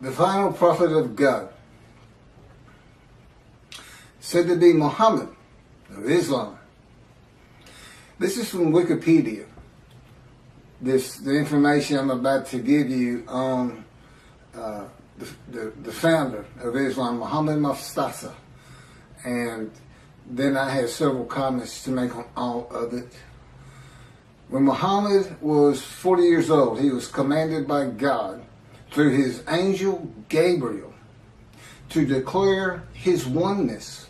the final prophet of God, said to be Mohammad of Islam. This is from Wikipedia. The information I'm about to give you on the founder of Islam, Muhammad Mustafa. And then I have several comments to make on all of it. When Muhammad was 40 years old, he was commanded by God through his angel Gabriel to declare his oneness.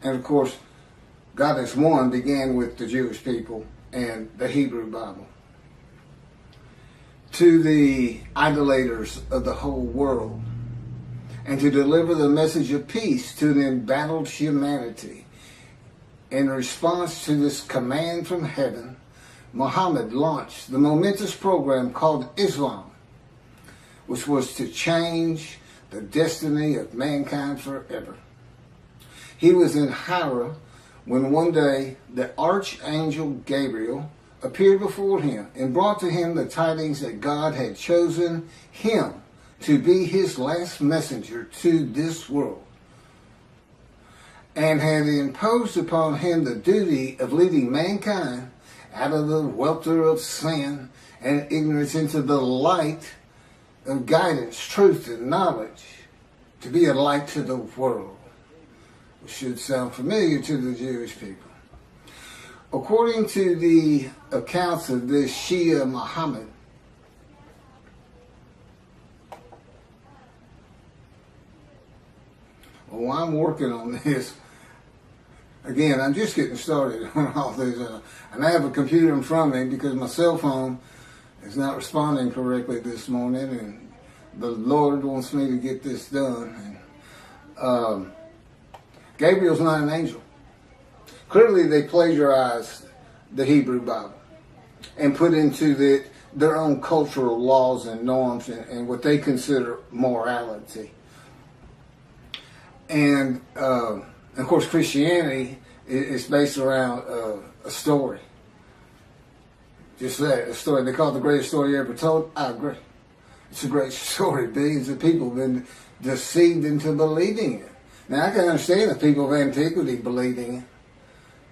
And of course, God is one began with the Jewish people and the Hebrew Bible. To the idolaters of the whole world, and to deliver the message of peace to the embattled humanity. In response to this command from heaven, Muhammad launched the momentous program called Islam, which was to change the destiny of mankind forever. He was in Hira when one day the Archangel Gabriel appeared before him and brought to him the tidings that God had chosen him to be his last messenger to this world, and had imposed upon him the duty of leading mankind out of the welter of sin and ignorance into the light of guidance, truth, and knowledge, to be a light to the world, which should sound familiar to the Jewish people. According to the accounts of this Shia Muhammad, well, I'm working on this. Again, I'm just getting started on all this. And I have a computer in front of me because my cell phone is not responding correctly this morning. And the Lord wants me to get this done. And, Gabriel's not an angel. Clearly, they plagiarized the Hebrew Bible and put into their own cultural laws and norms and what they consider morality. And of course, Christianity is based around a story. Just that, a story. They call it the greatest story ever told. I agree. It's a great story. Billions of people have been deceived into believing it. Now, I can understand the people of antiquity believing it,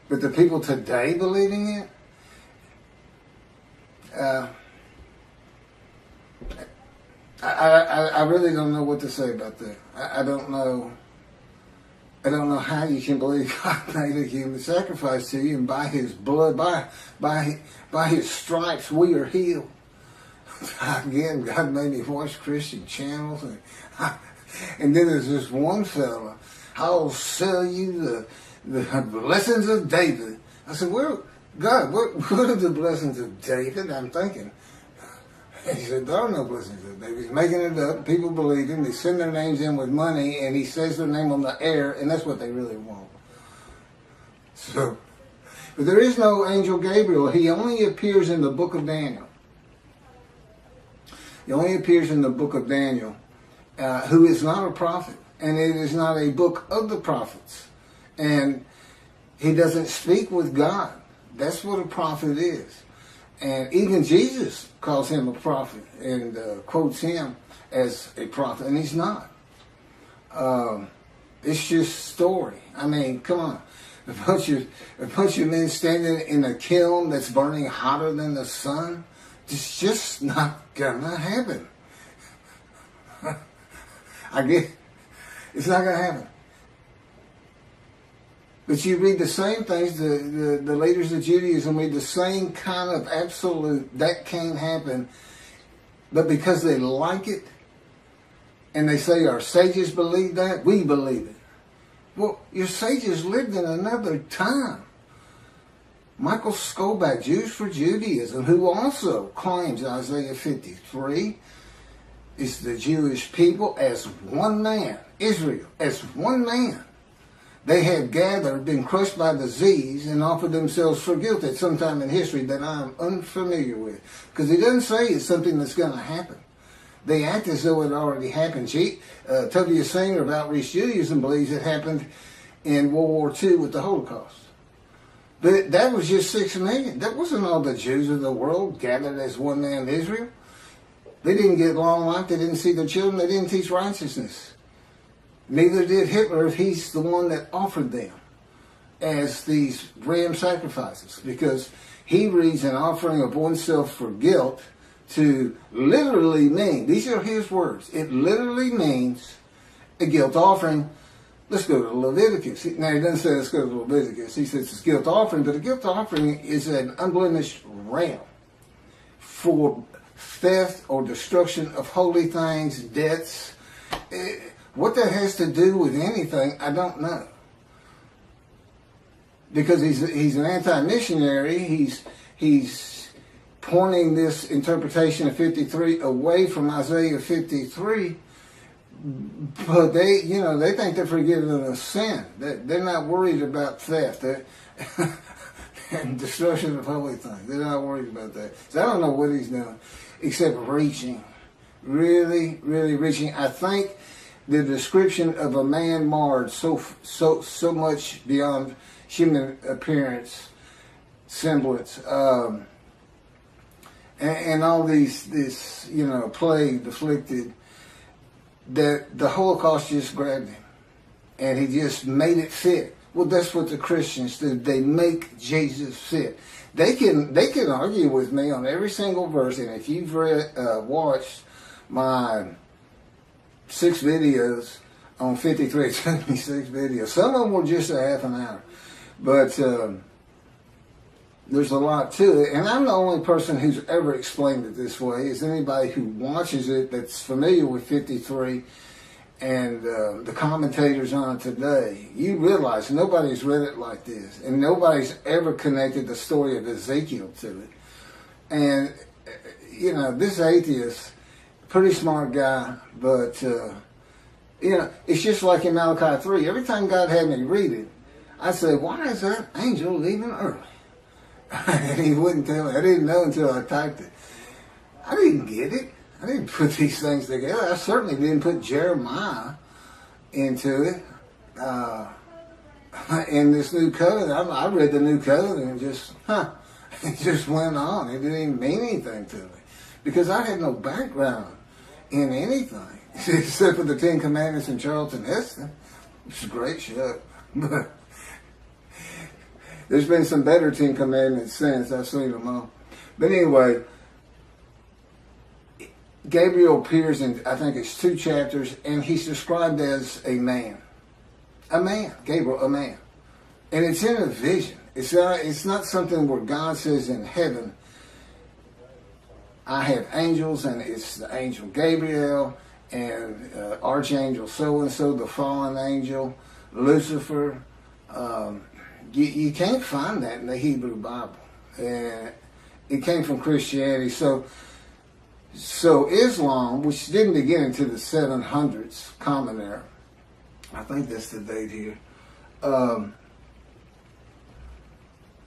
but the people today believing it, I really don't know what to say about that. I don't know how you can believe God made a human sacrifice to you, and by His blood, by His stripes, we are healed. Again, God made me watch Christian channels, and then there's this one fella, I'll sell you the blessings of David. I said, well, God, what are the blessings of David? I'm thinking. And he said, there are no blessings of David. He's making it up. People believe him. They send their names in with money, and he says their name on the air, and that's what they really want. So, but there is no angel Gabriel. He only appears in the book of Daniel. He only appears in the book of Daniel, who is not a prophet, and it is not a book of the prophets. And he doesn't speak with God. That's what a prophet is. And even Jesus calls him a prophet and quotes him as a prophet, and he's not. It's just story. I mean, come on. A bunch of men standing in a kiln that's burning hotter than the sun, it's just not gonna happen. It's not gonna happen. But you read the same things, the leaders of Judaism read the same kind of absolute, that can't happen. But because they like it, and they say our sages believe that, we believe it. Well, your sages lived in another time. Michael Skobac, Jews for Judaism, who also claims Isaiah 53 is the Jewish people as one man, Israel as one man. They had gathered, been crushed by disease, and offered themselves for guilt at some time in history that I'm unfamiliar with. Because he doesn't say it's something that's going to happen. They act as though it already happened. W. Singer of Outreach Judaism believes it happened in World War II with the Holocaust. But that was just 6 million. That wasn't all the Jews of the world gathered as one man Israel. They didn't get long life. They didn't see their children. They didn't teach righteousness. Neither did Hitler if he's the one that offered them as these ram sacrifices, because he reads an offering of oneself for guilt to literally mean, these are his words, it literally means a guilt offering. Let's go to Leviticus. Now, he doesn't say let's go to Leviticus. He says it's a guilt offering, but a guilt offering is an unblemished ram for theft or destruction of holy things, debts. What that has to do with anything, I don't know. Because he's an anti-missionary. He's pointing this interpretation of 53 away from Isaiah 53. But they think they're forgiven of sin. They're not worried about theft and destruction of holy things. They're not worried about that. So I don't know what he's doing, except reaching, really, really reaching. I think the description of a man marred so much beyond human appearance, semblance, and all this plague afflicted, that the Holocaust just grabbed him and he just made it fit. Well, that's what the Christians do. They make Jesus fit. They can argue with me on every single verse, and if you've watched my 6 videos on 53, it took me 6 videos. Some of them were just a half an hour, but there's a lot to it, and I'm the only person who's ever explained it this way. Is anybody who watches it that's familiar with 53 and the commentators on it today, you realize nobody's read it like this, and nobody's ever connected the story of Ezekiel to it. And this atheist, pretty smart guy, but it's just like in Malachi 3. Every time God had me read it, I said, why is that angel leaving early? And he wouldn't tell me. I didn't know until I typed it. I didn't get it. I didn't put these things together. I certainly didn't put Jeremiah into it. In this new covenant, I read the new covenant and it just went on. It didn't even mean anything to me, because I had no background in anything except for the 10 Commandments and Charlton Heston, which is a great show. But there's been some better 10 Commandments since. I've seen them all. But anyway, Gabriel appears in, I think it's 2 chapters, and he's described as a man. A man. Gabriel, a man. And it's in a vision. It's not something where God says in heaven, I have angels, and it's the angel Gabriel, and Archangel so-and-so, the fallen angel, Lucifer. You can't find that in the Hebrew Bible. And it came from Christianity. So Islam, which didn't begin until the 700s, Common Era, I think that's the date here,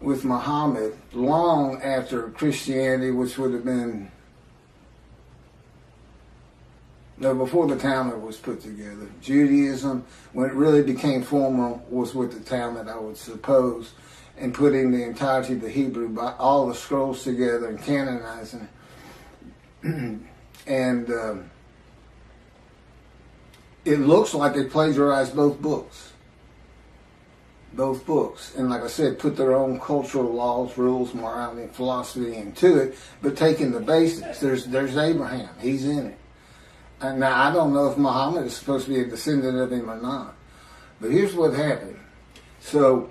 with Mohammad, long after Christianity, which would have been, before the Talmud was put together. Judaism, when it really became formal, was with the Talmud, I would suppose, and putting the entirety of the Hebrew, all the scrolls together and canonizing it. And it looks like they plagiarized both books. Both books. And like I said, put their own cultural laws, rules, morality, and philosophy into it, but taking the basics. There's Abraham. He's in it. And now, I don't know if Muhammad is supposed to be a descendant of him or not. But here's what happened. So,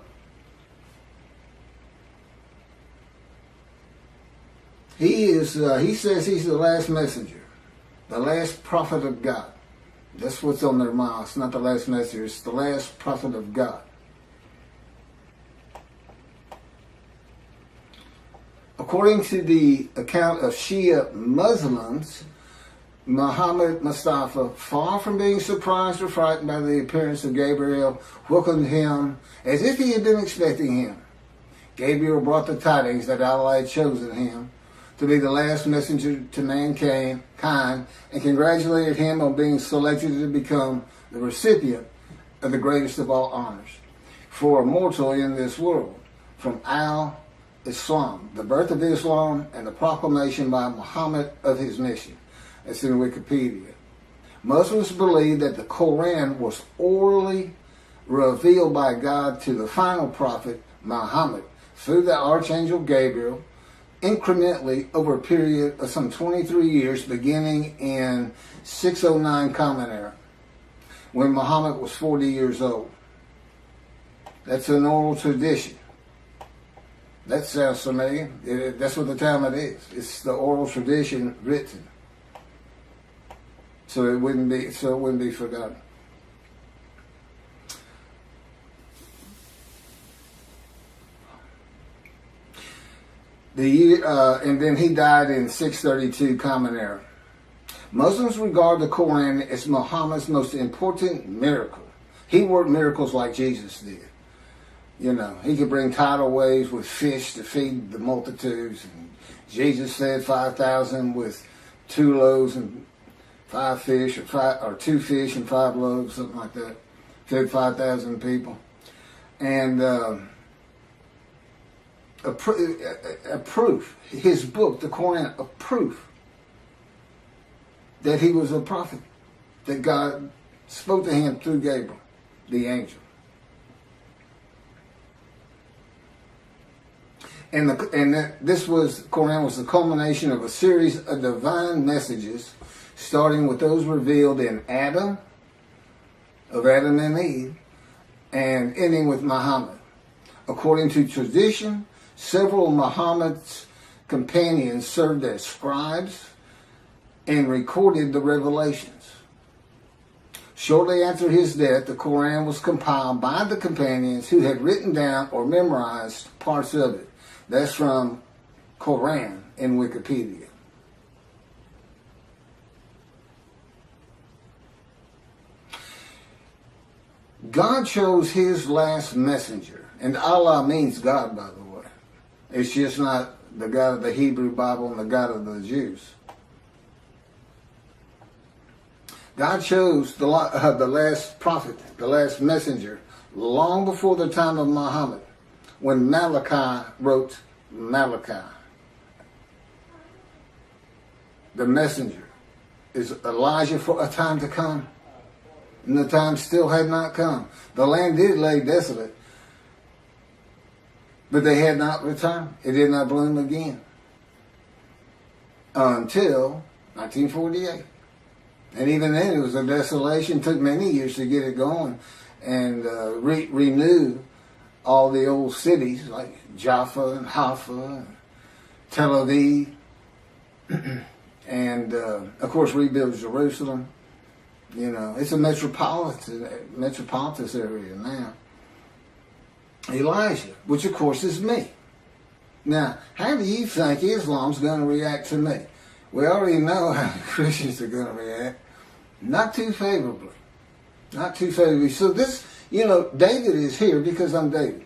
he says he's the last messenger, the last prophet of God. That's what's on their mouth. It's not the last messenger, it's the last prophet of God. According to the account of Shia Muslims, Muhammad Mustafa, far from being surprised or frightened by the appearance of Gabriel, welcomed him as if he had been expecting him. Gabriel brought the tidings that Allah had chosen him to be the last messenger to mankind, and congratulated him on being selected to become the recipient of the greatest of all honors for a mortal in this world, from Al-Islam, the birth of Islam, and the proclamation by Muhammad of his mission. It's in Wikipedia. Muslims believe that the Quran was orally revealed by God to the final prophet, Muhammad, through the Archangel Gabriel, incrementally over a period of some 23 years, beginning in 609 Common Era, when Muhammad was 40 years old. That's an oral tradition. That sounds familiar. That's what the Talmud is. It's the oral tradition written, so it wouldn't be forgotten. The year, and then he died in 632 Common Era. Muslims regard the Quran as Muhammad's most important miracle. He worked miracles like Jesus did. You know, he could bring tidal waves with fish to feed the multitudes. And Jesus fed 5,000 with 2 loaves and 5 fish, or 2 fish and 5 loaves, something like that. Fed 5,000 people. And a proof, his book, the Quran, a proof that he was a prophet, that God spoke to him through Gabriel, the angel. And this Quran was the culmination of a series of divine messages, starting with those revealed in Adam and Eve, and ending with Muhammad. According to tradition, several of Muhammad's companions served as scribes and recorded the revelations. Shortly after his death, the Quran was compiled by the companions who had written down or memorized parts of it. That's from Quran in Wikipedia. God chose his last messenger. And Allah means God, by the way. It's just not the God of the Hebrew Bible and the God of the Jews. God chose the last prophet, the last messenger, long before the time of Muhammad, when Malachi wrote Malachi. The messenger is Elijah for a time to come. And the time still had not come. The land did lay desolate, but they had not returned. It did not bloom again until 1948. And even then it was a desolation. It took many years to get it going and renew all the old cities like Jaffa and Haifa and Tel Aviv. And of course rebuild Jerusalem. You know, it's a metropolitan area now. Elijah, which of course is me. Now, how do you think Islam's going to react to me? We already know how the Christians are going to react. Not too favorably. Not too favorably. So this, you know, David is here because I'm David.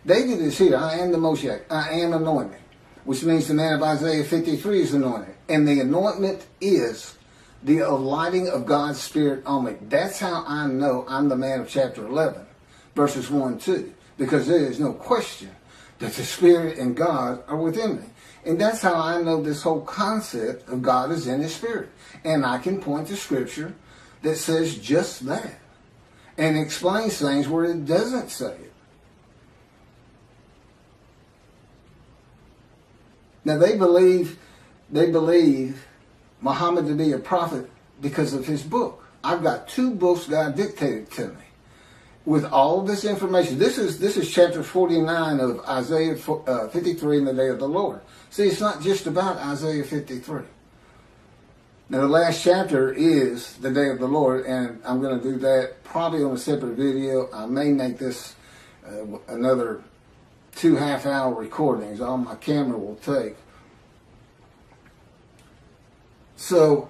David is here. I am the Moshiach. I am anointed. Which means the man of Isaiah 53 is anointed. And the anointment is the alighting of God's Spirit on me. That's how I know I'm the man of chapter 11, verses 1 and 2. Because there is no question that the Spirit and God are within me. And that's how I know this whole concept of God is in His Spirit. And I can point to Scripture that says just that. And explains things where it doesn't say it. Now they believe Muhammad to be a prophet because of his book. I've got 2 books God dictated to me with all this information. This is chapter 49 of Isaiah 53 in the day of the Lord. See, it's not just about Isaiah 53. Now the last chapter is the day of the Lord, and I'm going to do that probably on a separate video. I may make this another 2 half-hour recordings. All my camera will take. So,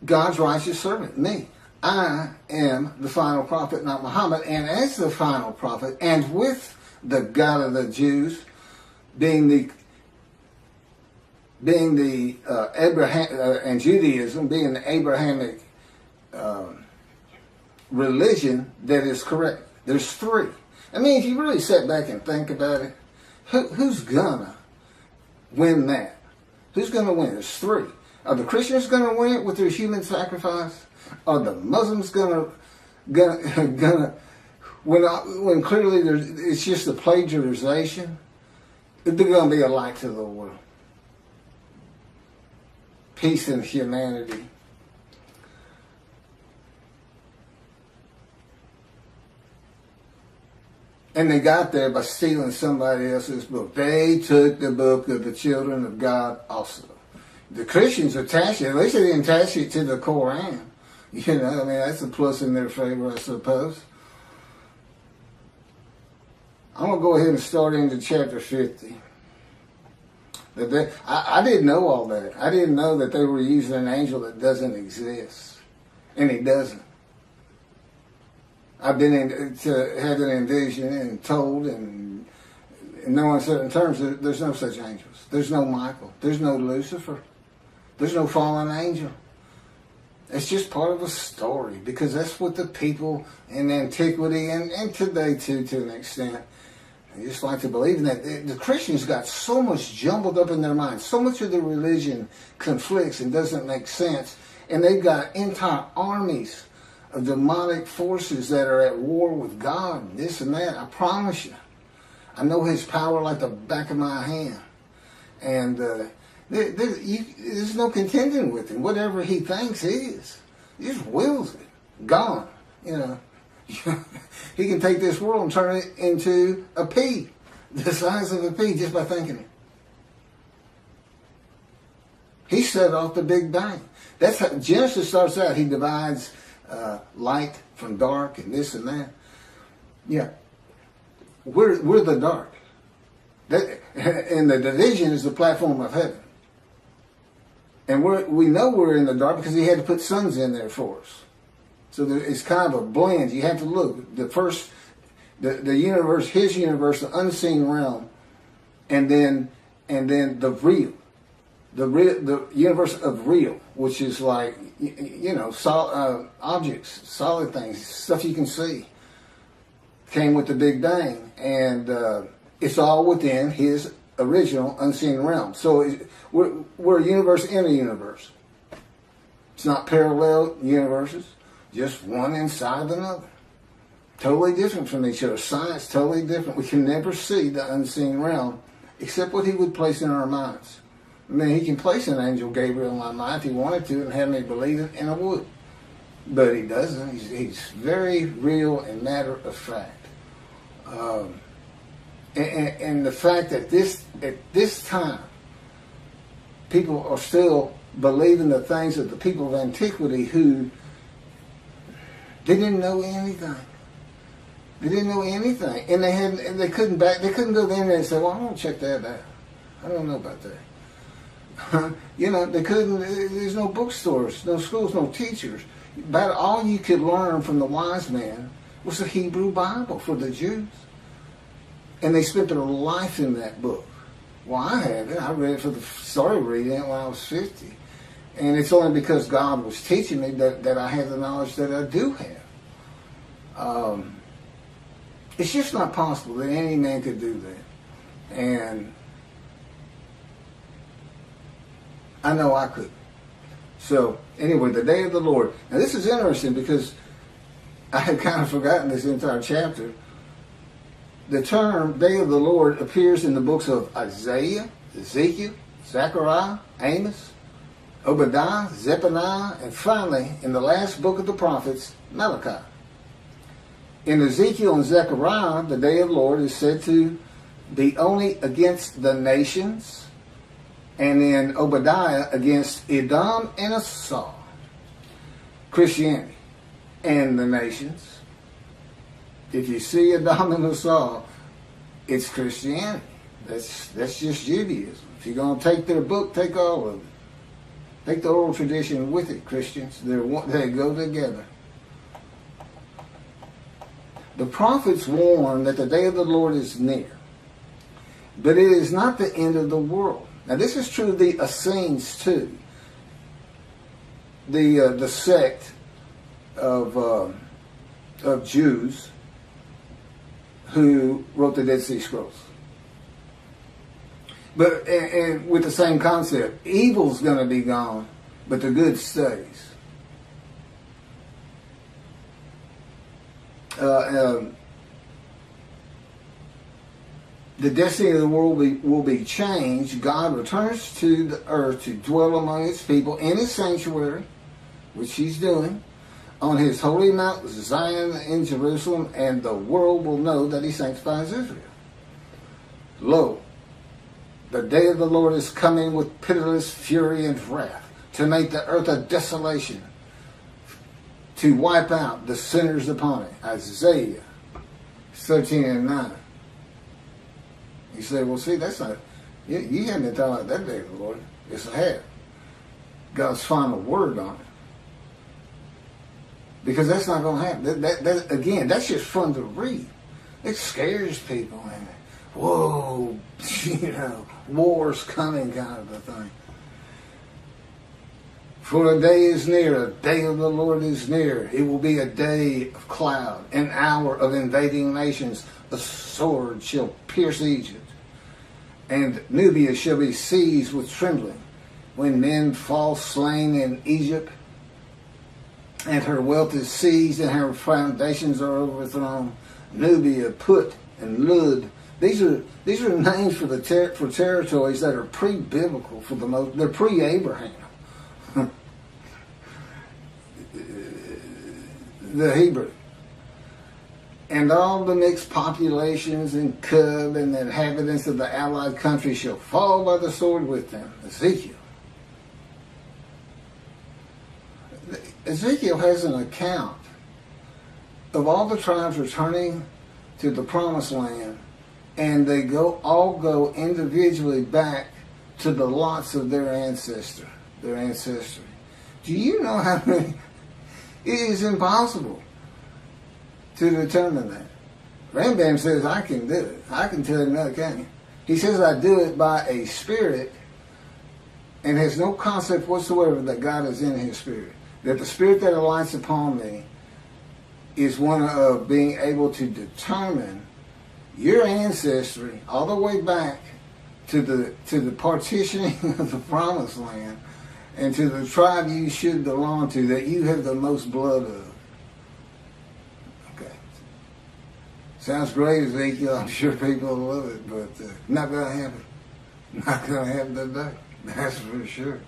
God's righteous servant, me. I am the final prophet, not Muhammad. And as the final prophet, and with the God of the Jews, being the Abraham and Judaism being the Abrahamic religion that is correct. There's 3. I mean, if you really sit back and think about it, who's gonna win that? Who's going to win? There's three. Are the Christians going to win it with their human sacrifice? Are the Muslims going to when clearly it's just a plagiarization? They're going to be a light to the world. Peace and humanity. And they got there by stealing somebody else's book. They took the book of the children of God also. The Christians attached it. At least they didn't attach it to the Koran. You know, I mean, that's a plus in their favor, I suppose. I'm going to go ahead and start into chapter 50. I didn't know all that. I didn't know that they were using an angel that doesn't exist. And he doesn't. I've been had an envision and told and in no uncertain terms there's no such angels. There's no Michael. There's no Lucifer. There's no fallen angel. It's just part of a story because that's what the people in antiquity and today too, to an extent, they just like to believe in that. The Christians got so much jumbled up in their minds. So much of their religion conflicts and doesn't make sense. And they've got entire armies of demonic forces that are at war with God and this and that. I promise you. I know his power like the back of my hand. And there's no contending with him. Whatever he thinks is. He just wills it. Gone. You know. He can take this world and turn it into a pea. The size of a pea just by thinking it. He set off the Big Bang. That's how Genesis starts out. He divides light from dark and this and that. Yeah. We're the dark. And the division is the platform of heaven. And we know we're in the dark because he had to put suns in there for us. So it's kind of a blend. You have to look. The universe, his universe, the unseen realm, and then the real. The universe of real, which is like, objects, solid things, stuff you can see, came with the Big Bang. And it's all within his original unseen realm. So we're a universe in a universe. It's not parallel universes, just one inside another. Totally different from each other. Science, totally different. We can never see the unseen realm except what he would place in our minds. I mean, he can place an angel Gabriel in my mind if he wanted to and have me believe it, and I would. But he doesn't. He's very real and matter of fact. And the fact that at this time, people are still believing the things of the people of antiquity who they didn't know anything. They didn't know anything, and they couldn't go there and say, "Well, I want to check that out. I don't know about that." They couldn't. There's no bookstores, no schools, no teachers. About all you could learn from the wise men was the Hebrew Bible for the Jews, and they spent their life in that book. Well, I haven't. I read it started reading it when I was 50, and it's only because God was teaching me that I have the knowledge that I do have. It's just not possible that any man could do that, and I know I couldn't. So, anyway, the day of the Lord. Now, this is interesting because I had kind of forgotten this entire chapter. The term day of the Lord appears in the books of Isaiah, Ezekiel, Zechariah, Amos, Obadiah, Zephaniah, and finally, in the last book of the prophets, Malachi. In Ezekiel and Zechariah, the day of the Lord is said to be only against the nations, and in Obadiah against Edom and Esau, Christianity, and the nations. If you see Edom and Esau, it's Christianity. That's just Judaism. If you're going to take their book, take all of it. Take the oral tradition with it, Christians. They go together. The prophets warn that the day of the Lord is near, but it is not the end of the world. Now, this is true of the Essenes too. The sect of Jews who wrote the Dead Sea Scrolls. But and with the same concept, evil's going to be gone, but the good stays. The destiny of the world will be changed. God returns to the earth to dwell among his people in his sanctuary, which he's doing, on his holy Mount Zion in Jerusalem, and the world will know that he sanctifies Israel. Lo, the day of the Lord is coming with pitiless fury and wrath, to make the earth a desolation, to wipe out the sinners upon it. Isaiah 13 and 9. You say, well, see, that's not, you haven't been talking about that day of the Lord. Yes, I have. God's final word on it. Because that's not going to happen. That, again, that's just fun to read. It scares people. And, whoa, war's coming kind of a thing. For a day is near, a day of the Lord is near. It will be a day of cloud, an hour of invading nations. A sword shall pierce Egypt, and Nubia shall be seized with trembling. When men fall slain in Egypt, and her wealth is seized, and her foundations are overthrown. Nubia, Put, and Lud. These are names for for territories that are pre-biblical for the most. They're pre-Abraham. The Hebrew. And all the mixed populations in Cub and the inhabitants of the allied country shall fall by the sword with them. Ezekiel. Ezekiel has an account of all the tribes returning to the promised land, and they all go individually back to the lots of their ancestry. Do you know how many? It is impossible to determine that. Rambam says, I can do it. I can tell him, no, can you? He says, I do it by a spirit, and has no concept whatsoever that God is in his spirit. That the spirit that alights upon me is one of being able to determine your ancestry all the way back to the partitioning of the promised land, and to the tribe you should belong to, that you have the most blood of. Okay. Sounds great, Ezekiel. I'm sure people will love it, but not going to happen. Not going to happen today. That's for sure.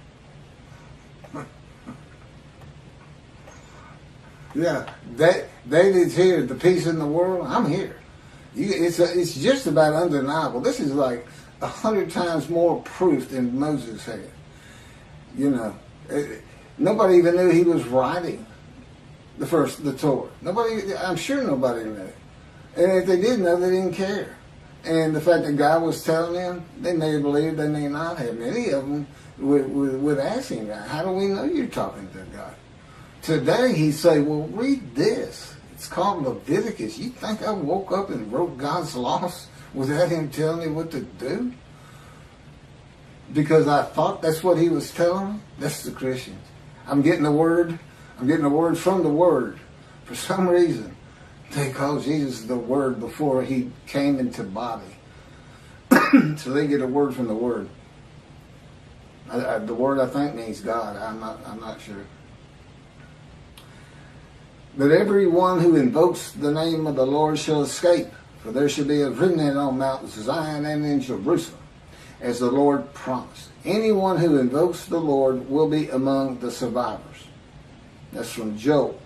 Yeah, David's here. The peace in the world. I'm here. It's just about undeniable. This is like 100 times more proof than Moses had. Nobody even knew he was writing the Torah. I'm sure nobody knew. And if they did know, they didn't care. And the fact that God was telling them, they may have believed, they may not have. Many of them would ask him, how do we know you're talking to God? Today he'd say, well, read this. It's called Leviticus. You think I woke up and wrote God's laws without him telling me what to do? Because I thought that's what he was telling me? That's the Christians. I'm getting the word. I'm getting the word from the word. For some reason, they call Jesus the word before he came into body. So they get a word from the word. The word, I think, means God. I'm not sure. But everyone who invokes the name of the Lord shall escape, for there shall be a remnant on Mount Zion and in Jerusalem, as the Lord promised. Anyone who invokes the Lord will be among the survivors. That's from Joel.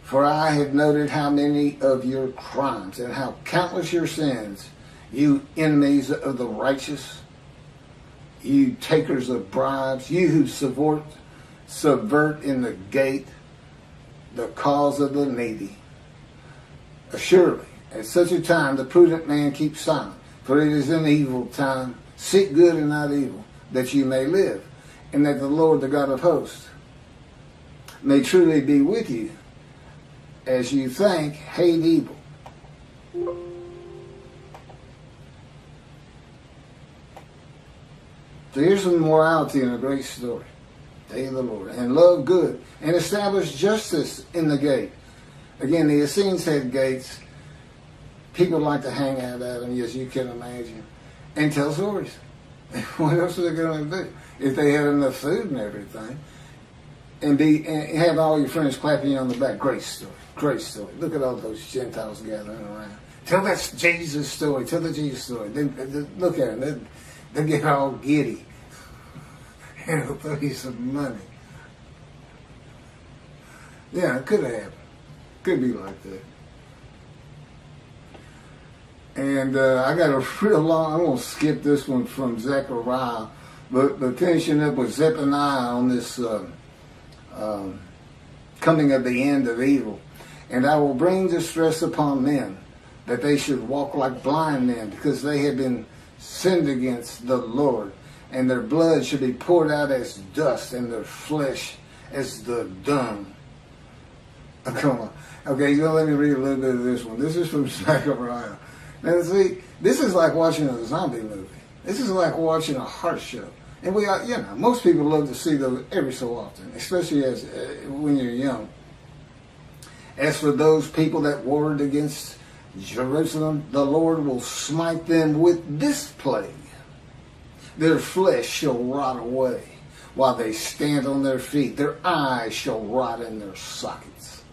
For I have noted how many of your crimes and how countless your sins, you enemies of the righteous, you takers of bribes, you who subvert in the gate the cause of the needy. Surely, at such a time, the prudent man keeps silent, for it is an evil time. Seek good and not evil, that you may live, and that the Lord, the God of hosts, may truly be with you, as you think, hate evil. So here's some morality in a great story. Day of the Lord. And love good. And establish justice in the gate. Again, the Essenes had gates. People like to hang out at them, as you can imagine. and tell stories. What else are they going to do? If they had enough food and everything, and have all your friends clapping you on the back. Great story, great story. Look at all those Gentiles gathering around. Tell that Jesus story. Tell the Jesus story. Then look at them. They get all giddy. And they'll throw you some money. Yeah, it could happen. Could be like that. And I got a real long, I'm going to skip this one from Zechariah, but finishing up with Zephaniah on this coming of the end of evil. And I will bring distress upon men, that they should walk like blind men, because they have been sinned against the Lord. And their blood should be poured out as dust, and their flesh as the dung. Oh, come on. Okay, so let me read a little bit of this one. This is from Zechariah. Now, see, this is like watching a zombie movie. This is like watching a heart show. And we are, most people love to see those every so often, especially as when you're young. As for those people that warred against Jerusalem, the Lord will smite them with this plague. Their flesh shall rot away while they stand on their feet. Their eyes shall rot in their sockets,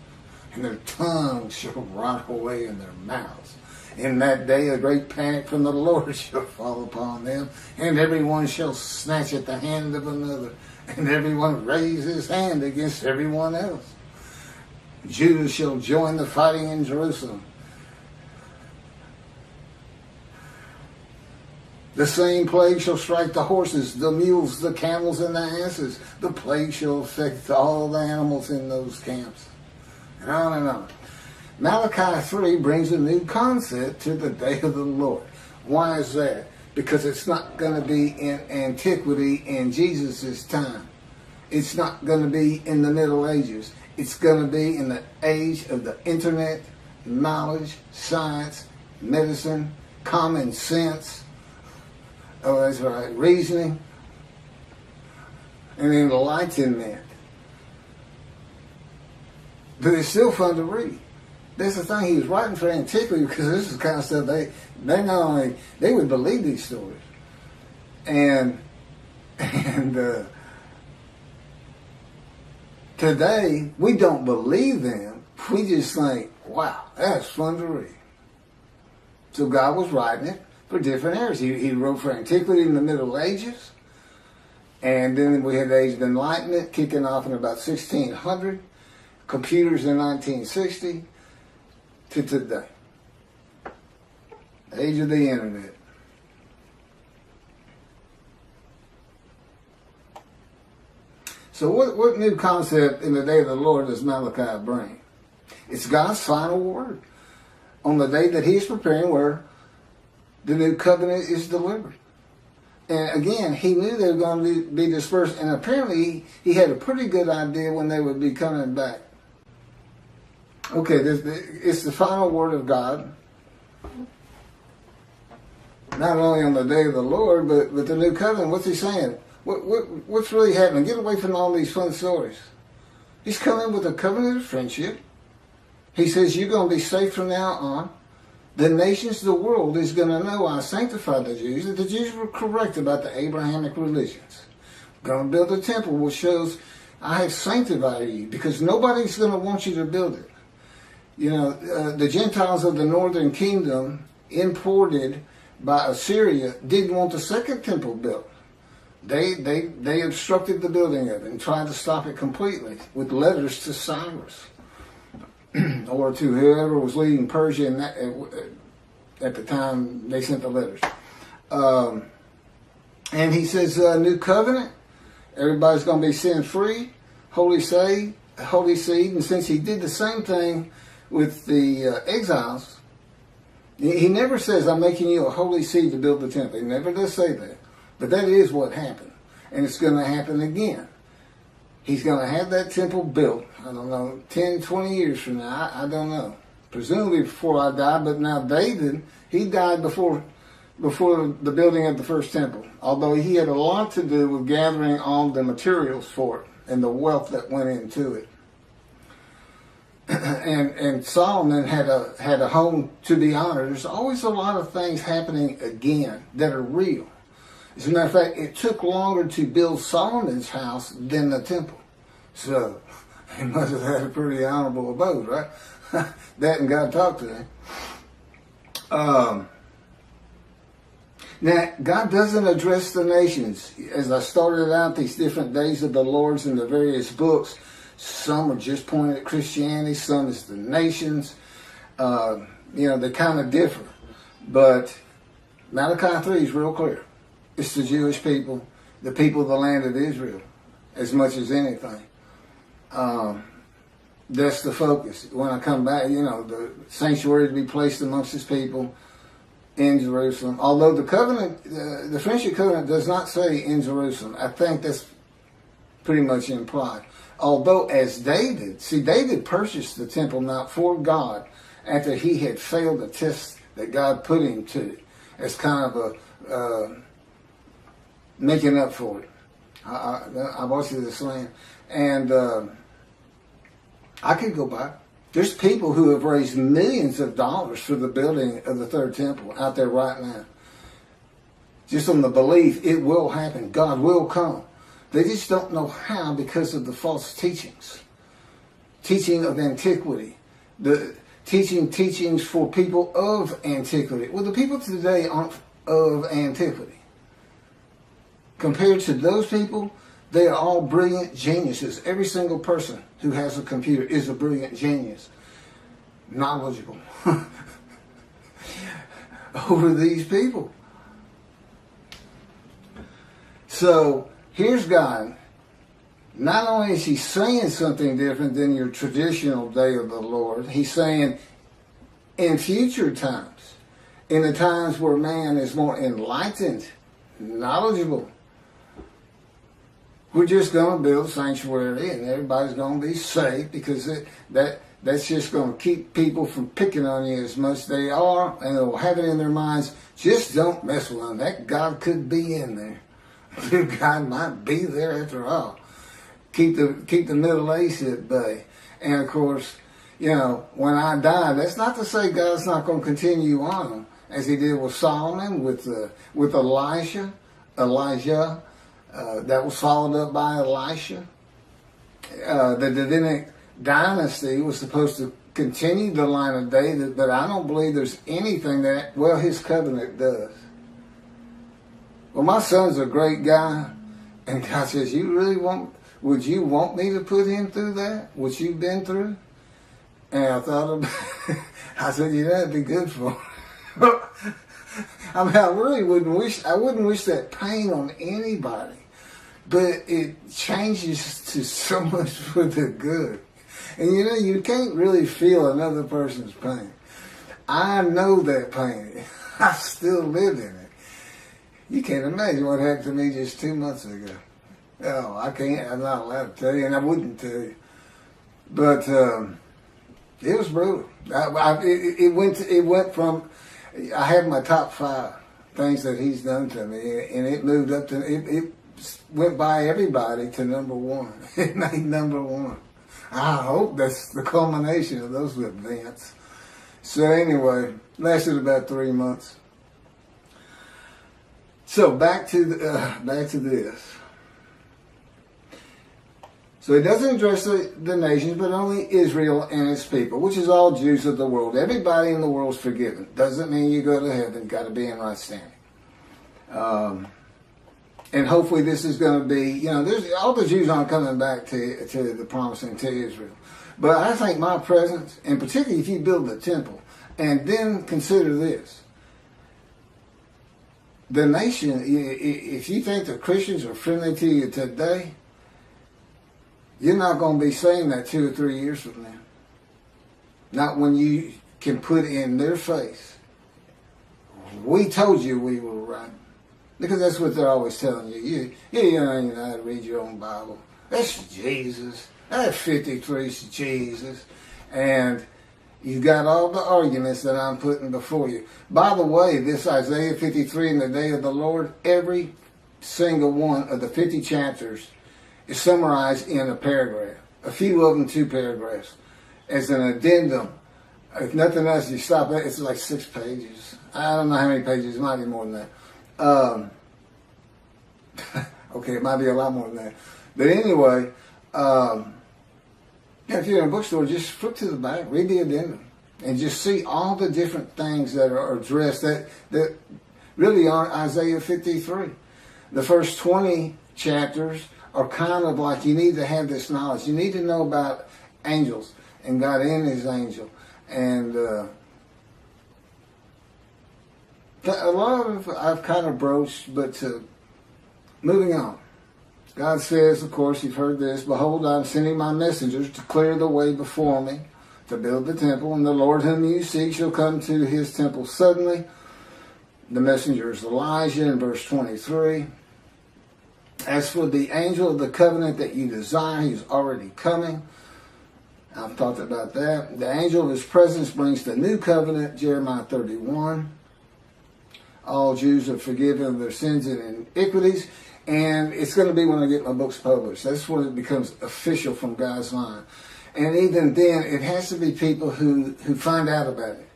and their tongues shall rot away in their mouths. In that day a great panic from the Lord shall fall upon them, and everyone shall snatch at the hand of another, and everyone raise his hand against everyone else. Judah shall join the fighting in Jerusalem. The same plague shall strike the horses, the mules, the camels, and the asses. The plague shall affect all the animals in those camps. And on and on. Malachi 3 brings a new concept to the day of the Lord. Why is that? Because it's not going to be in antiquity in Jesus' time. It's not going to be in the Middle Ages. It's going to be in the age of the internet, knowledge, science, medicine, common sense. Oh, that's right, reasoning, and enlightenment. But it's still fun to read. That's the thing, he was writing for antiquity, because this is the kind of stuff they not only, they would believe these stories. And today, we don't believe them. We just think, wow, that's fun to read. So God was writing it for different eras. He wrote for antiquity in the Middle Ages, and then we had the Age of Enlightenment kicking off in about 1600, computers in 1960, to today. The age of the internet. So what new concept in the day of the Lord does Malachi bring? It's God's final word on the day that he's preparing, where the new covenant is delivered. And again, he knew they were going to be dispersed, and apparently he had a pretty good idea when they would be coming back. Okay, it's the final word of God, not only on the day of the Lord, but the new covenant. What's he saying? What's really happening? Get away from all these fun stories. He's coming with a covenant of friendship. He says you're going to be safe from now on. The nations of the world is going to know I sanctified the Jews, that the Jews were correct about the Abrahamic religions. I'm going to build a temple which shows I have sanctified you, because nobody's going to want you to build it. The Gentiles of the northern kingdom, imported by Assyria, didn't want the second temple built. They obstructed the building of it and tried to stop it completely with letters to Cyrus or to whoever was leading Persia at the time they sent the letters. And he says, new covenant, everybody's going to be sin free, holy seed. And since he did the same thing with the exiles, he never says, I'm making you a holy seed to build the temple. He never does say that. But that is what happened. And it's going to happen again. He's going to have that temple built, I don't know, 10, 20 years from now. I don't know. Presumably before I die. But now David, he died before the building of the first temple. Although he had a lot to do with gathering all the materials for it and the wealth that went into it. and Solomon had a home to be honored. There's always a lot of things happening again that are real. As a matter of fact, it took longer to build Solomon's house than the temple. So he must have had a pretty honorable abode, right? That and God talked to him. Now, God doesn't address the nations. As I started out, these different days of the Lord's in the various books, some are just pointed at Christianity, some is the nations. They kind of differ. But Malachi 3 is real clear. It's the Jewish people, the people of the land of Israel, as much as anything. That's the focus. When I come back, the sanctuary to be placed amongst his people in Jerusalem. Although the covenant, the friendship covenant does not say in Jerusalem. I think that's pretty much implied. Although as David purchased the Temple Mount for God after he had failed the test that God put him to, as kind of a making up for it. I watched this land. And I could go back. There's people who have raised millions of dollars for the building of the third temple out there right now. Just on the belief it will happen. God will come. They just don't know how because of the false teachings. Teaching of antiquity. The teachings for people of antiquity. Well, the people today aren't of antiquity. Compared to those people, they are all brilliant geniuses. Every single person who has a computer is a brilliant genius. Knowledgeable. Over these people. So, here's God. Not only is he saying something different than your traditional day of the Lord, he's saying in future times, in the times where man is more enlightened, knowledgeable, we're just going to build a sanctuary and everybody's going to be safe because that's just going to keep people from picking on you as much as they are, and they'll have it in their minds, just don't mess with them. That God could be in there. God might be there after all. Keep the Middle East at bay. And of course, when I die, that's not to say God's not going to continue on as he did with Solomon, with Elijah. That was followed up by Elisha. The Davidic dynasty was supposed to continue the line of David, but I don't believe there's anything his covenant does. Well, my son's a great guy, and God says, would you want me to put him through that? What you've been through? And I thought about it. I said, that'd be good for him. I mean, I really wouldn't wish that pain on anybody. But it changes to so much for the good. And you can't really feel another person's pain. I know that pain. I still live in it. You can't imagine what happened to me just 2 months ago. Oh, I can't. I'm not allowed to tell you, and I wouldn't tell you. But it was brutal. It went from, I had my top 5 things that he's done to me, and it moved up to, it went by everybody to number 1. It made number 1. I hope that's the culmination of those events. So anyway, lasted about 3 months. So back to this. So it doesn't address the nations, but only Israel and its people, which is all Jews of the world. Everybody in the world is forgiven. Doesn't mean you go to heaven. Got to be in right standing. And hopefully this is going to be, there's all the Jews aren't coming back to the promising to Israel. But I think my presence, and particularly if you build the temple, and then consider this. The nation, if you think the Christians are friendly to you today, you're not going to be saying that 2 or 3 years from now. Not when you can put in their face, we told you we were right. Because that's what they're always telling you. You don't know how to read your own Bible. That's Jesus. That 53 is Jesus. And you've got all the arguments that I'm putting before you. By the way, this Isaiah 53 in the day of the Lord, every single one of the 50 chapters is summarized in a paragraph. A few of them 2 paragraphs. as an addendum. If nothing else, you stop it. It's like 6 pages. I don't know how many pages. It might be more than that. Okay, it might be a lot more than that. But anyway, if you're in a bookstore, just flip to the back, read the addendum, and just see all the different things that are addressed that really aren't Isaiah 53. The first 20 chapters are kind of like, you need to have this knowledge. You need to know about angels and God and his angel. And a lot of I've kind of broached, but moving on. God says, of course, you've heard this, behold, I'm sending my messengers to clear the way before me, to build the temple, and the Lord whom you seek shall come to his temple suddenly. The messenger is Elijah in verse 23. As for the angel of the covenant that you desire, he is already coming. I've talked about that. The angel of his presence brings the new covenant, Jeremiah 31. All Jews are forgiven of their sins and iniquities. And it's going to be when I get my books published. That's when it becomes official from God's line. And even then, it has to be people who find out about it.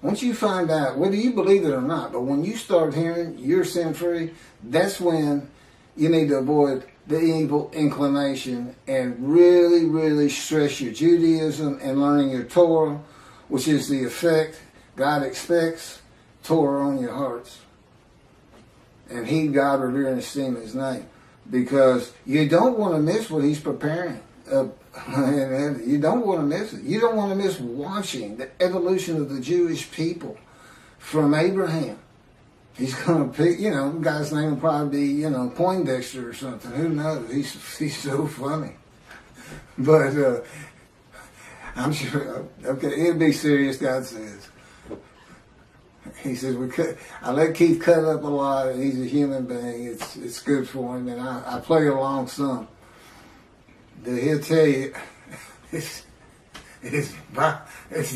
Once you find out, whether you believe it or not, but when you start hearing you're sin-free, that's when you need to avoid the evil inclination and really, really stress your Judaism and learning your Torah, which is the effect God expects, Torah on your hearts. And heed God, revere, and esteem his name. Because you don't want to miss what he's preparing. You don't want to miss it. You don't want to miss watching the evolution of the Jewish people from Abraham. He's going to pick, the guy's name will probably be, Poindexter or something. Who knows? He's so funny. But I'm sure, okay, it'll be serious, God says. He says, I let Keith cut up a lot, and he's a human being. It's good for him, and I play along some. But he'll tell you, it's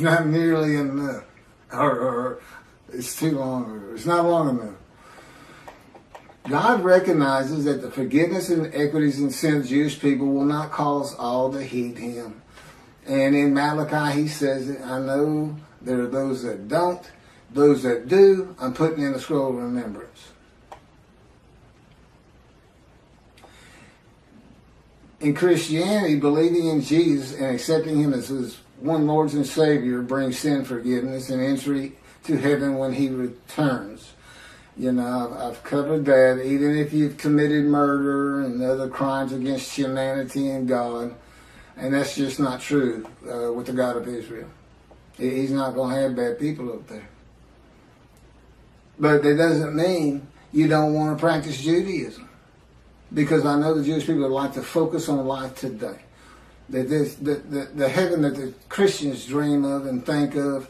not nearly enough, or it's too long, or it's not long enough. God recognizes that the forgiveness and equities and sin of Jewish people will not cause all to heed him. And in Malachi, he says it, I know there are those that don't. Those that do, I'm putting in a scroll of remembrance. In Christianity, believing in Jesus and accepting him as his one Lord and Savior brings sin forgiveness and entry to heaven when he returns. I've covered that. Even if you've committed murder and other crimes against humanity and God, and that's just not true with the God of Israel. He's not going to have bad people up there. But that doesn't mean you don't want to practice Judaism. Because I know the Jewish people would like to focus on life today. The heaven that the Christians dream of and think of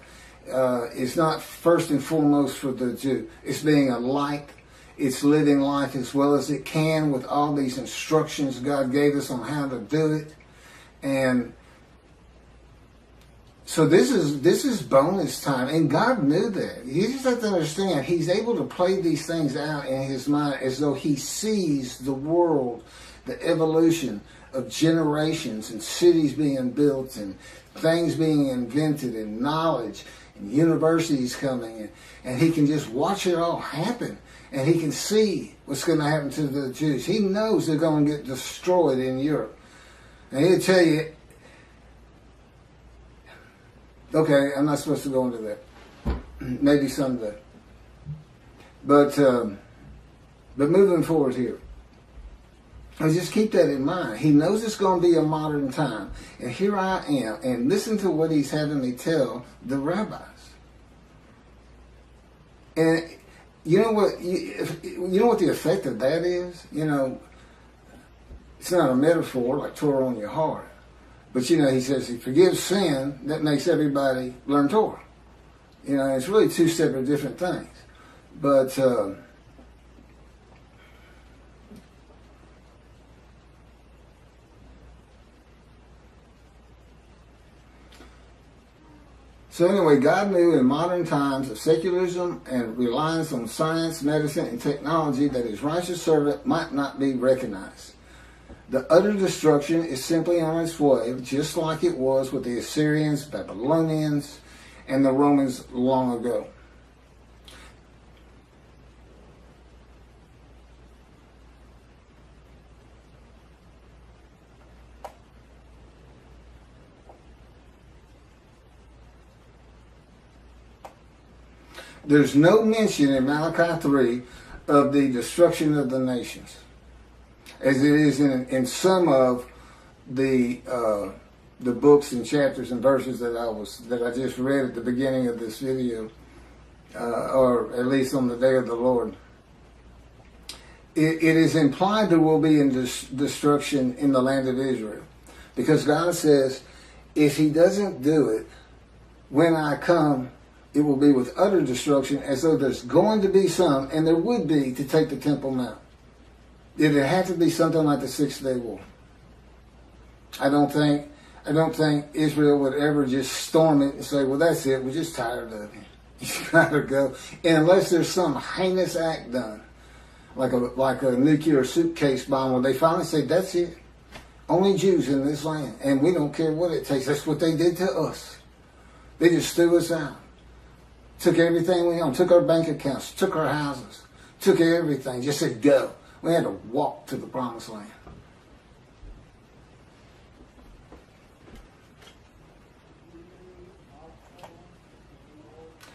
is not first and foremost for the Jew. It's being a light. It's living life as well as it can with all these instructions God gave us on how to do it. And so this is bonus time, and God knew that. You just have to understand, he's able to play these things out in his mind as though he sees the world, the evolution of generations and cities being built and things being invented and knowledge and universities coming in. And he can just watch it all happen, and he can see what's going to happen to the Jews. He knows they're going to get destroyed in Europe. And he'll tell you, okay, I'm not supposed to go into that. Maybe someday. But moving forward here, I just keep that in mind. He knows it's going to be a modern time. And here I am. And listen to what he's having me tell the rabbis. And you know what? You know what the effect of that is? It's not a metaphor like Torah on your heart. But, he says he forgives sin, that makes everybody learn Torah. It's really two separate different things. But, so anyway, God knew in modern times of secularism and reliance on science, medicine, and technology that his righteous servant might not be recognized. The utter destruction is simply on its way, just like it was with the Assyrians, Babylonians, and the Romans long ago. There's no mention in Malachi 3 of the destruction of the nations, as it is in some of the books and chapters and verses that I just read at the beginning of this video, or at least on the day of the Lord. It is implied there will be destruction in the land of Israel, because God says, if He doesn't do it, when I come, it will be with utter destruction, as though there's going to be some, and there would be, to take the Temple Mount. It'd have to be something like the 6-day war. I don't think Israel would ever just storm it and say, well, that's it, we're just tired of it. You gotta go. And unless there's some heinous act done, like a nuclear suitcase bomb, where they finally say, that's it. Only Jews in this land, and we don't care what it takes. That's what they did to us. They just threw us out. Took everything we owned, took our bank accounts, took our houses, took everything, just said go. We had to walk to the promised land.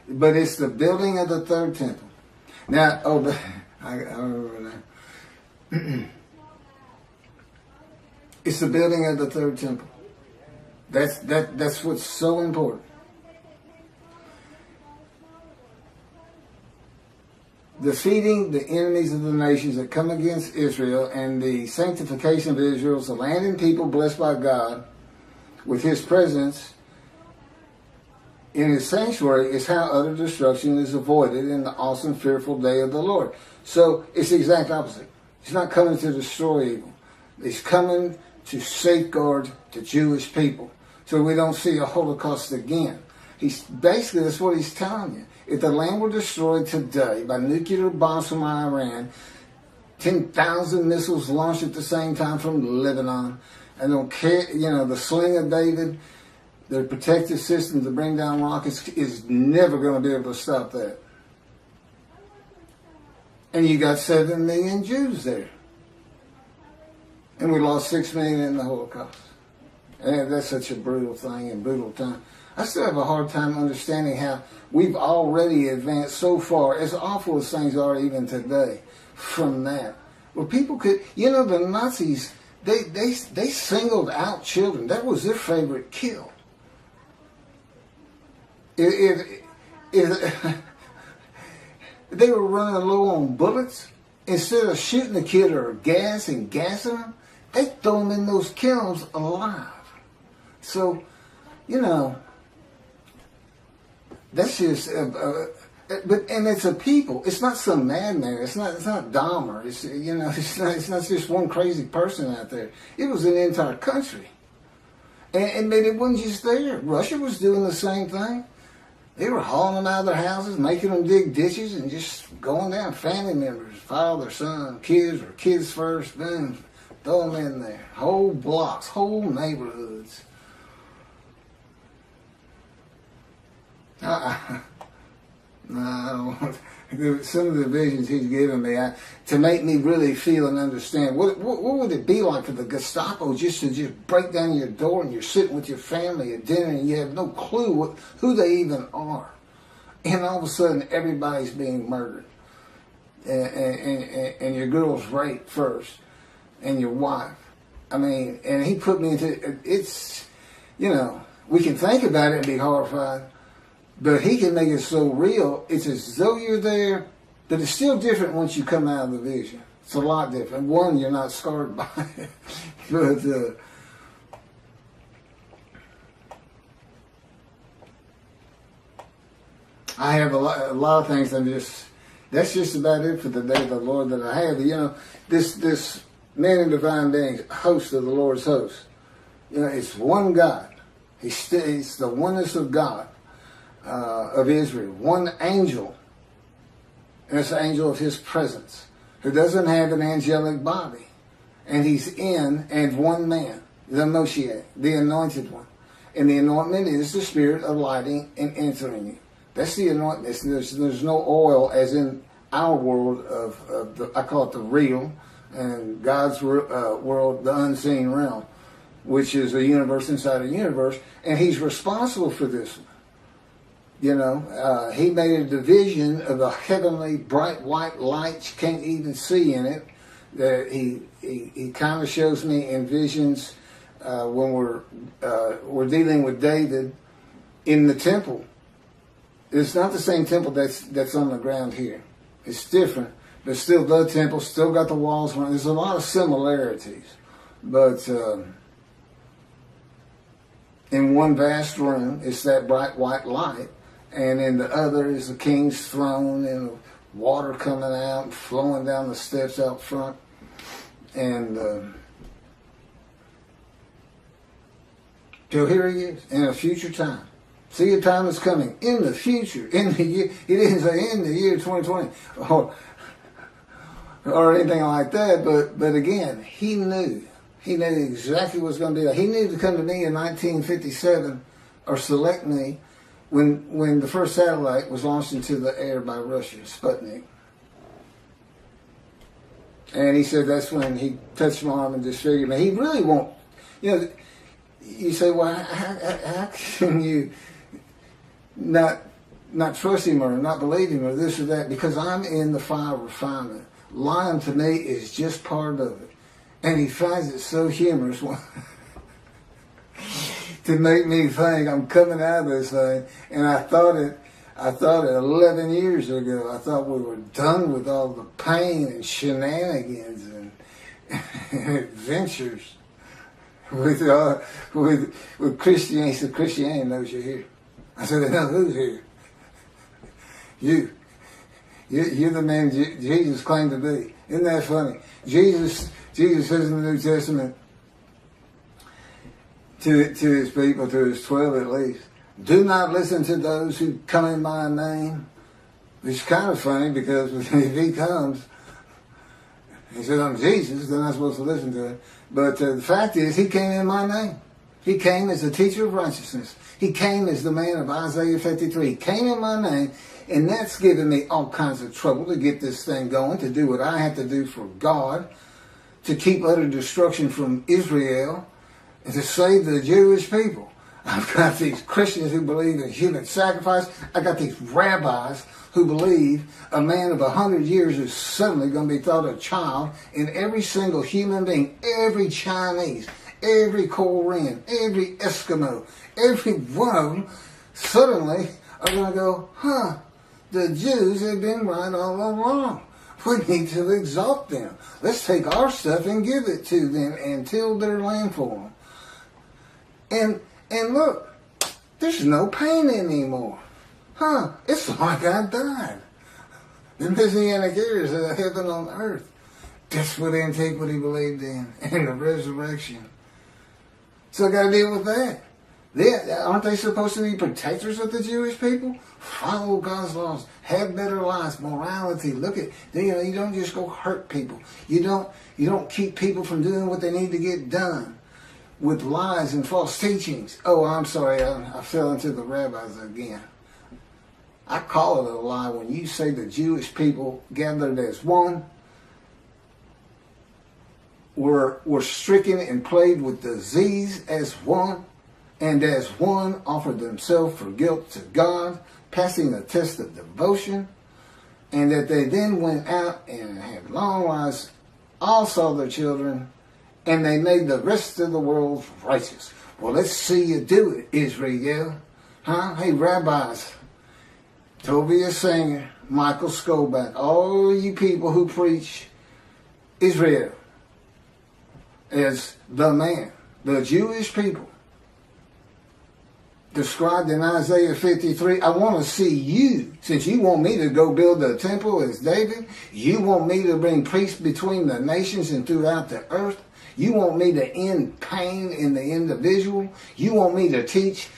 But it's the building of the third temple. Now, I remember now. It's the building of the third temple. That's what's so important. Defeating the enemies of the nations that come against Israel, and the sanctification of Israel as a land and people blessed by God with His presence in His sanctuary, is how utter destruction is avoided in the awesome, fearful day of the Lord. So it's the exact opposite. He's not coming to destroy evil. He's coming to safeguard the Jewish people, so we don't see a Holocaust again. Basically, that's what He's telling you. If the land were destroyed today by nuclear bombs from Iran, 10,000 missiles launched at the same time from Lebanon, and don't care, the sling of David, their protective system to bring down rockets is never going to be able to stop that. And you got 7 million Jews there. And we lost 6 million in the Holocaust. And that's such a brutal thing and brutal time. I still have a hard time understanding how we've already advanced so far, as awful as things are even today, from that. Well, people could, the Nazis, they singled out children. That was their favorite kill. If they were running low on bullets, instead of shooting the kid or gassing them, they throw them in those kilns alive. So, that's just, and it's a people. It's not some madman. It's not Dahmer. It's not just one crazy person out there. It was an entire country, and it wasn't just there. Russia was doing the same thing. They were hauling them out of their houses, making them dig ditches, and just going down. Family members, father, son, kids, or kids first, then throw them in there. Whole blocks, whole neighborhoods. No, some of the visions he's given me to make me really feel and understand what would it be like for the Gestapo just to break down your door and you're sitting with your family at dinner and you have no clue who they even are, and all of a sudden everybody's being murdered, and your girl's raped first, and your wife. I mean, and he put me into it's, we can think about it and be horrified. But he can make it so real, it's as though you're there, but it's still different once you come out of the vision. It's a lot different. One, you're not scarred by it. But I have a lot of things that's just about it for the day of the Lord that I have. This man in divine beings, host of the Lord's host, it's one God. It's the oneness of God. Of Israel, one angel, and it's the angel of His presence, who doesn't have an angelic body. and he's in and one man, the Moshiach, the anointed one. And the anointment is the spirit of lighting and entering you. That's the anointment. There's no oil as in our world of the, I call it the real, and God's world, the unseen realm, which is a universe inside a universe, and he's responsible for this one. You know, he made a division of the heavenly bright white light you can't even see in it. That he kind of shows me in visions when we're dealing with David in the temple. It's not the same temple that's on the ground here. It's different, but still the temple, still got the walls. There's a lot of similarities, but in one vast room, it's that bright white light, and in the other is the king's throne and water coming out, flowing down the steps out front, and so here he is in a future time. See, a time is coming in the future, in the year. He didn't say in the year 2020 or anything like that. But again, he knew exactly what was going to be like. He knew to come to me in 1957 or select me when the first satellite was launched into the air by Russia, Sputnik. And he said that's when he touched my arm and disfigured me. He really won't. You know, you say, well, how can you not trust him or not believe him or this or that? Because I'm in the fire of refinement. Lying to me is just part of it. And he finds it so humorous to make me think I'm coming out of this thing. And I thought it 11 years ago. I thought we were done with all the pain and shenanigans and adventures with Christianity. So Christianity knows you're here. I said, they know who's here. You're the man Jesus claimed to be. Isn't that funny? Jesus says in the New Testament to his people, to his 12 at least, do not listen to those who come in my name. Which is kind of funny because if he comes, he said, I'm Jesus, then I'm supposed to listen to him. But the fact is, he came in my name. He came as a teacher of righteousness. He came as the man of Isaiah 53. He came in my name, and that's given me all kinds of trouble to get this thing going, to do what I have to do for God, to keep utter destruction from Israel, and to save the Jewish people. I've got these Christians who believe in human sacrifice. I got these rabbis who believe a man of 100 years is suddenly going to be thought a child, and every single human being, every Chinese, every Korean, every Eskimo, every one of them suddenly are going to go, the Jews have been right all along. We need to exalt them. Let's take our stuff and give it to them and till their land for them. And look, there's no pain anymore. It's like I died. The Messianic era is heaven on earth. That's what antiquity believed in, and the resurrection. So I got to deal with that. Aren't they supposed to be protectors of the Jewish people? Follow God's laws, have better lives, morality. Look at, you don't just go hurt people. You don't keep people from doing what they need to get done with lies and false teachings. Oh, I'm sorry, I fell into the rabbis again. I call it a lie when you say the Jewish people gathered as one were stricken and plagued with disease as one, and as one offered themselves for guilt to God, passing a test of devotion, and that they then went out and had long lives, all saw their children, and they made the rest of the world righteous. Well, let's see you do it, Israel. Hey, rabbis, Tobias Singer, Michael Skoback, all you people who preach Israel as the man, the Jewish people, described in Isaiah 53, I want to see you, since you want me to go build a temple as David, you want me to bring peace between the nations and throughout the earth, you want me to end pain in the individual, you want me to teach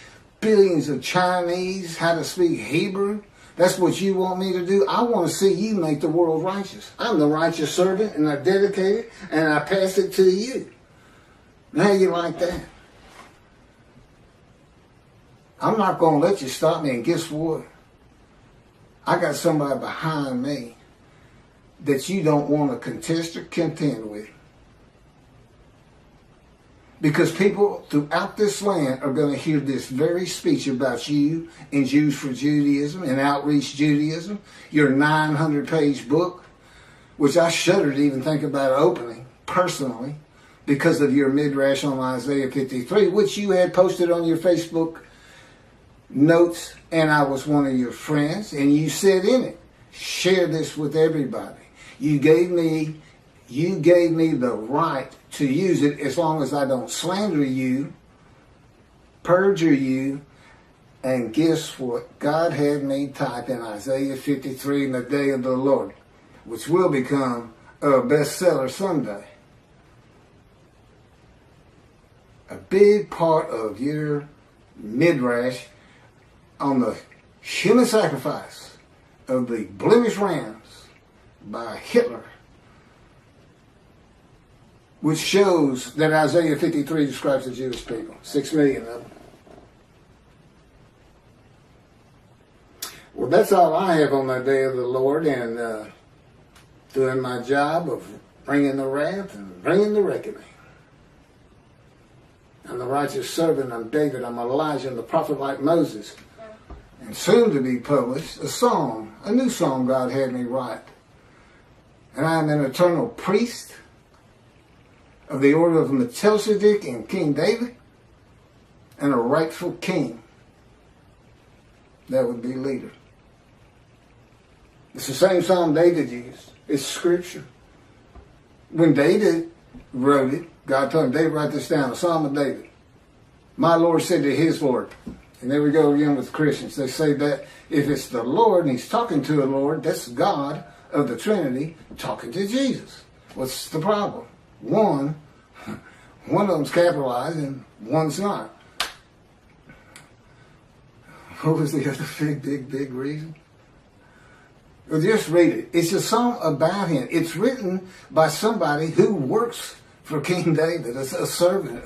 billions of Chinese how to speak Hebrew, That's what you want me to do? I want to see you make the world righteous. I'm the righteous servant, and I dedicate it, and I pass it to you. How you like that? I'm not going to let you stop me, and guess what? I got somebody behind me that you don't want to contest or contend with. Because people throughout this land are going to hear this very speech about you in Jews for Judaism and Outreach Judaism, your 900-page book, which I shudder to even think about opening personally because of your midrash on Isaiah 53, which you had posted on your Facebook notes, and I was one of your friends, and you said in it, share this with everybody. You gave me the right to use it as long as I don't slander you, perjure you, and guess what? God had me type in Isaiah 53 in the day of the Lord, which will become a bestseller someday. A big part of your midrash on the human sacrifice of the blemished rams by Hitler, which shows that Isaiah 53 describes the Jewish people, 6 million of them. Well, that's all I have on the day of the Lord, and doing my job of bringing the wrath and bringing the reckoning. I'm the righteous servant, I'm David, I'm Elijah, I'm the prophet like Moses. And soon to be published, a new song God had me write. And I am an eternal priest of the order of Melchizedek and King David, and a rightful king. That would be leader. It's the same song David used. It's scripture. When David wrote it, God told him, David, write this down, a Psalm of David. My Lord said to his Lord. And there we go again with Christians. They say that if it's the Lord and he's talking to the Lord, that's God of the Trinity talking to Jesus. What's the problem? One of them's capitalized and one's not. What was the other big reason? Well, just read it. It's a song about him. It's written by somebody who works for King David, a servant,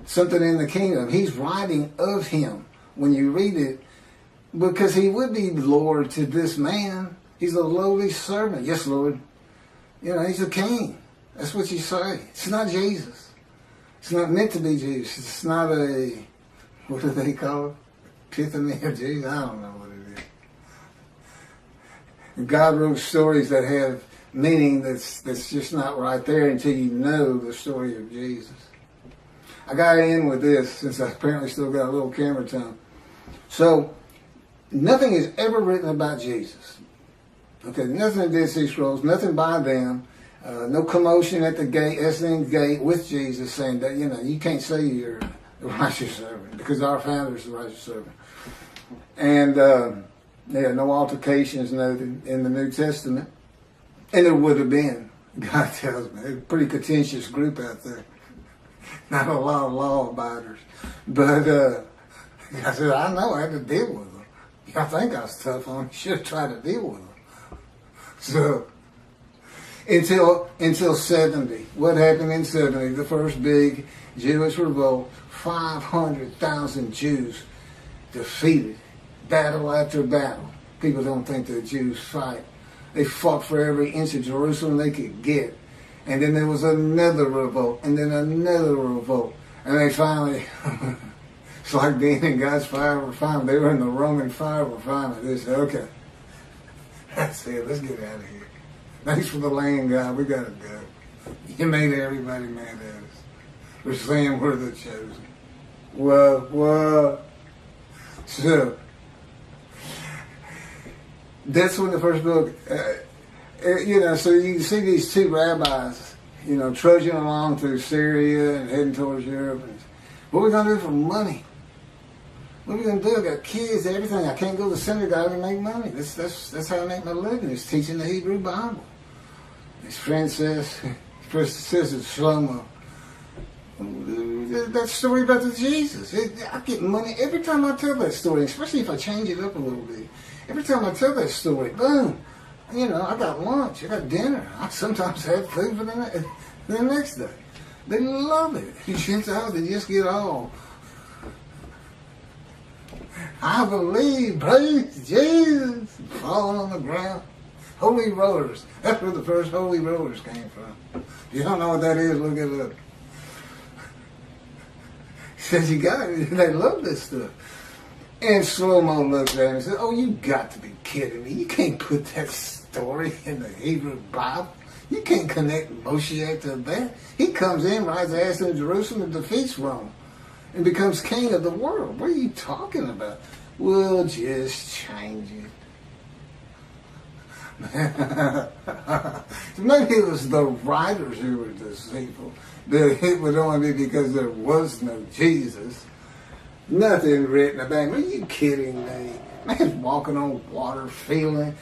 something in the kingdom. He's writing of him when you read it, because he would be Lord to this man. He's a lowly servant. Yes, Lord. You know, he's a king. That's what you say. It's not Jesus. It's not meant to be Jesus. It's not a, what do they call it? Epiphany of Jesus? I don't know what it is. God wrote stories that have meaning that's just not right there until you know the story of Jesus. I got to end with this, since I apparently still got a little camera time. So, nothing is ever written about Jesus. Okay, nothing in Dead Sea Scrolls, nothing by them. No commotion at the gate, Essening gate with Jesus saying that, you know, you can't say you're the righteous servant because our founder is the righteous servant. And no altercations noted in the New Testament. And there would have been, God tells me, a pretty contentious group out there. Not a lot of law abiders. But I said, I know, I had to deal with them. I think I was tough on them. Should have tried to deal with them. So, until 70. What happened in 70? The first big Jewish revolt. 500,000 Jews defeated. Battle after battle. People don't think the Jews fight. They fought for every inch of Jerusalem they could get. And then there was another revolt. And then another revolt. And they finally, it's like being in God's fire refinement. They were in the Roman fire refinement. They said, okay, that's it. Let's get out of here. Thanks for the land, God. We got to go. You made everybody mad at us. We're saying we're the chosen. Whoa. So, that's when the first book, so you can see these two rabbis, trudging along through Syria and heading towards Europe. And what are we going to do for money? What are we going to do? I got kids, everything. I can't go to synagogue and make money. That's how I make my living, is teaching the Hebrew Bible. His friend says it's Shlomo, That story about the Jesus. I get money every time I tell that story, especially if I change it up a little bit. Every time I tell that story, boom, I got lunch, I got dinner. I sometimes have food for the next day. They love it. Gentiles, they just get all. I believe, praise Jesus, falling on the ground. Holy rollers. That's where the first holy rollers came from. If you don't know what that is, look it up. He says, you got it. They love this stuff. And Slow-Mo looked at him and said, oh, you got to be kidding me. You can't put that story in the Hebrew Bible. You can't connect Moshiach to that. He comes in, rides ass in Jerusalem, and defeats Rome, and becomes king of the world. What are you talking about? We'll just change it. Maybe it was the writers who were deceitful. That it would only be because there was no Jesus. Nothing written about him. Are you kidding me? Man's walking on water, feeding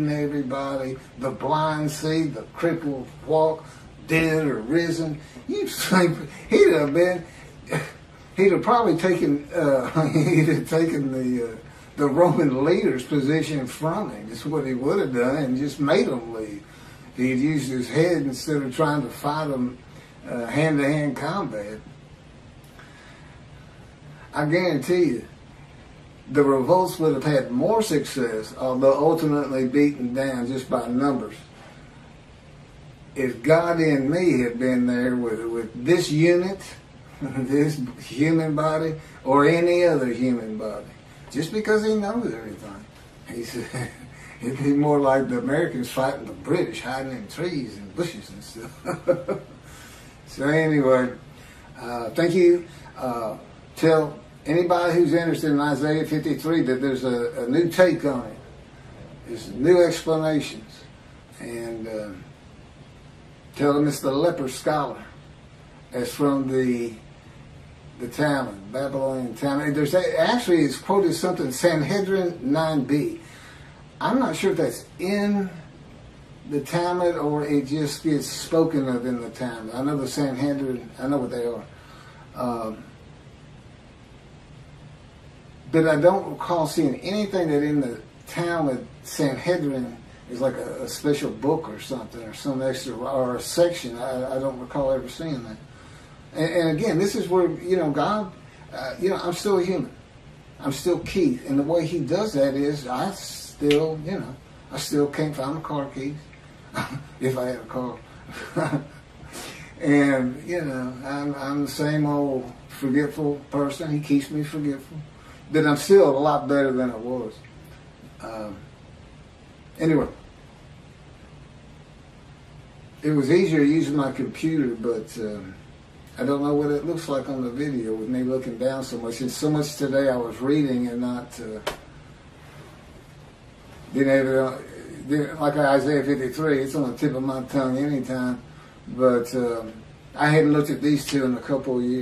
everybody. The blind see, the crippled walk, dead or risen. You think he'd have probably taken the Roman leader's position from him. That's what he would have done, and just made them leave. He'd used his head instead of trying to fight them hand-to-hand combat. I guarantee you, the revolts would have had more success, although ultimately beaten down just by numbers, if God in me had been there with this unit, this human body, or any other human body. Just because he knows everything. He said, it'd be more like the Americans fighting the British, hiding in trees and bushes and stuff. So anyway, thank you. Tell anybody who's interested in Isaiah 53 that there's a new take on it. There's new explanations. And tell them it's the leper scholar. That's from the Talmud, Babylonian Talmud. There's actually, it's quoted something, Sanhedrin 9b. I'm not sure if that's in the Talmud or it just gets spoken of in the Talmud. I know the Sanhedrin, I know what they are. But I don't recall seeing anything that in the Talmud, Sanhedrin is like a special book or something, or some extra, or a section. I don't recall ever seeing that. And again, this is where, God, I'm still a human. I'm still Keith. And the way he does that is I still can't find my car keys. If I had a car. And, I'm the same old forgetful person. He keeps me forgetful. But I'm still a lot better than I was. Anyway. It was easier using my computer, but I don't know what it looks like on the video with me looking down so much. And so much today I was reading and not being able to, like Isaiah 53, it's on the tip of my tongue anytime. But I hadn't looked at these two in a couple of years.